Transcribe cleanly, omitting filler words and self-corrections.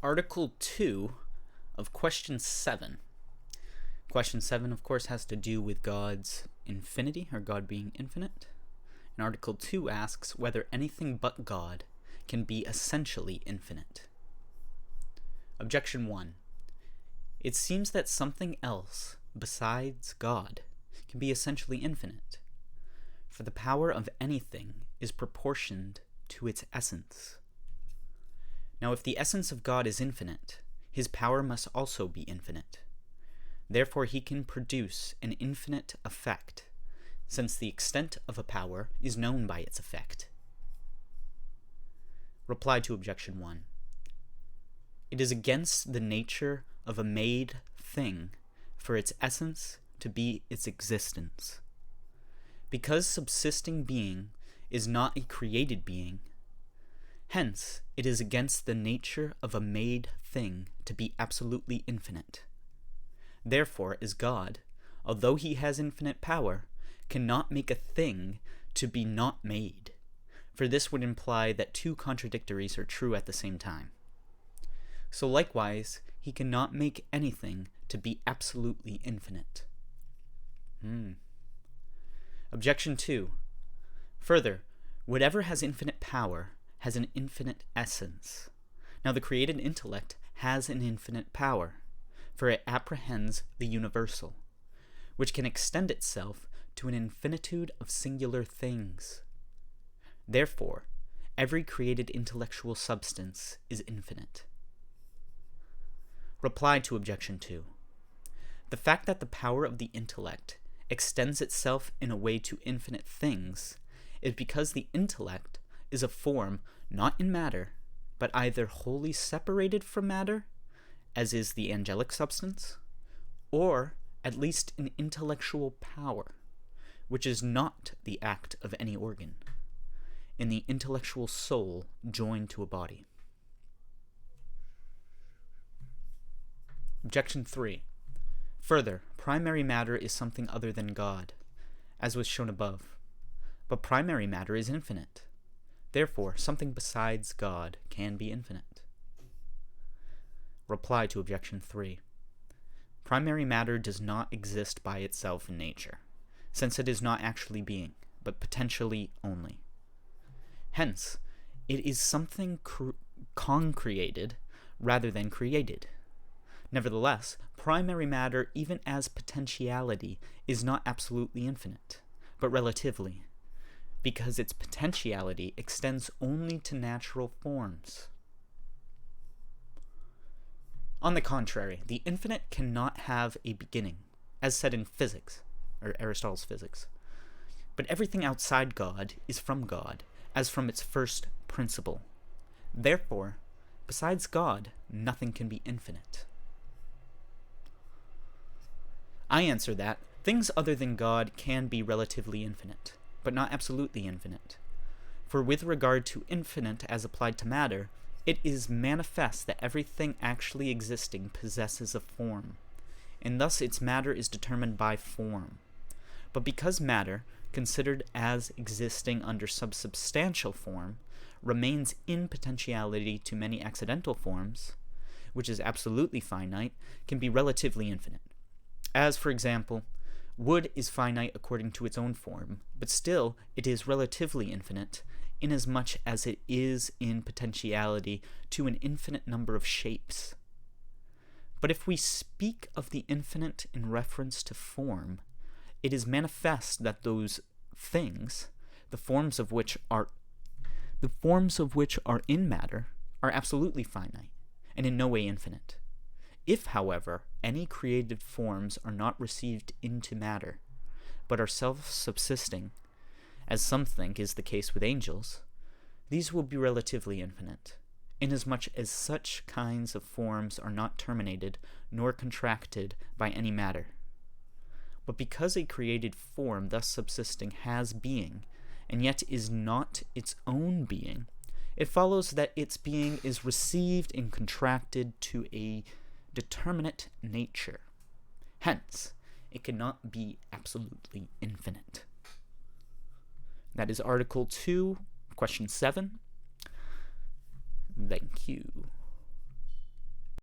Article 2 of Question 7. Question 7, of course, has to do with God's infinity, or God being infinite. And Article 2 asks whether anything but God can be essentially infinite. Objection 1. It seems that something else besides God can be essentially infinite, for the power of anything is proportioned to its essence. Now, if the essence of God is infinite, his power must also be infinite. Therefore, he can produce an infinite effect, since the extent of a power is known by its effect. Reply to Objection 1. It is against the nature of a made thing for its essence to be its existence. Because subsisting being is not a created being, hence it is against the nature of a made thing to be absolutely infinite. Therefore, as God, although he has infinite power, cannot make a thing to be not made, for this would imply that two contradictories are true at the same time. So likewise, he cannot make anything to be absolutely infinite. Objection 2. Further, whatever has infinite power has an infinite essence. Now the created intellect has an infinite power, for it apprehends the universal, which can extend itself to an infinitude of singular things. Therefore, every created intellectual substance is infinite. Reply to Objection 2. The fact that the power of the intellect extends itself in a way to infinite things is because the intellect is a form not in matter, but either wholly separated from matter, as is the angelic substance, or at least an intellectual power, which is not the act of any organ, in the intellectual soul joined to a body. Objection 3. Further, primary matter is something other than God, as was shown above, but primary matter is infinite. Therefore, something besides God can be infinite. Reply to Objection 3. Primary matter does not exist by itself in nature, since it is not actually being, but potentially only. Hence, it is something concreated rather than created. Nevertheless, primary matter, even as potentiality, is not absolutely infinite, but relatively, because its potentiality extends only to natural forms. On the contrary, the infinite cannot have a beginning, as said in physics, or Aristotle's physics. But everything outside God is from God, as from its first principle. Therefore, besides God, nothing can be infinite. I answer that things other than God can be relatively infinite, but not absolutely infinite. For with regard to infinite as applied to matter, it is manifest that everything actually existing possesses a form, and thus its matter is determined by form. But because matter, considered as existing under subsubstantial form, remains in potentiality to many accidental forms, which is absolutely finite, can be relatively infinite. As, for example, wood is finite according to its own form, but still it is relatively infinite, inasmuch as it is in potentiality to an infinite number of shapes. But if we speak of the infinite in reference to form, it is manifest that those things, the forms of which are in matter, are absolutely finite, and in no way infinite. If, however, any created forms are not received into matter, but are self-subsisting, as some think is the case with angels, these will be relatively infinite, inasmuch as such kinds of forms are not terminated nor contracted by any matter. But because a created form thus subsisting has being, and yet is not its own being, it follows that its being is received and contracted to a determinate nature. Hence, it cannot be absolutely infinite. That is Article 2, Question 7. Thank you.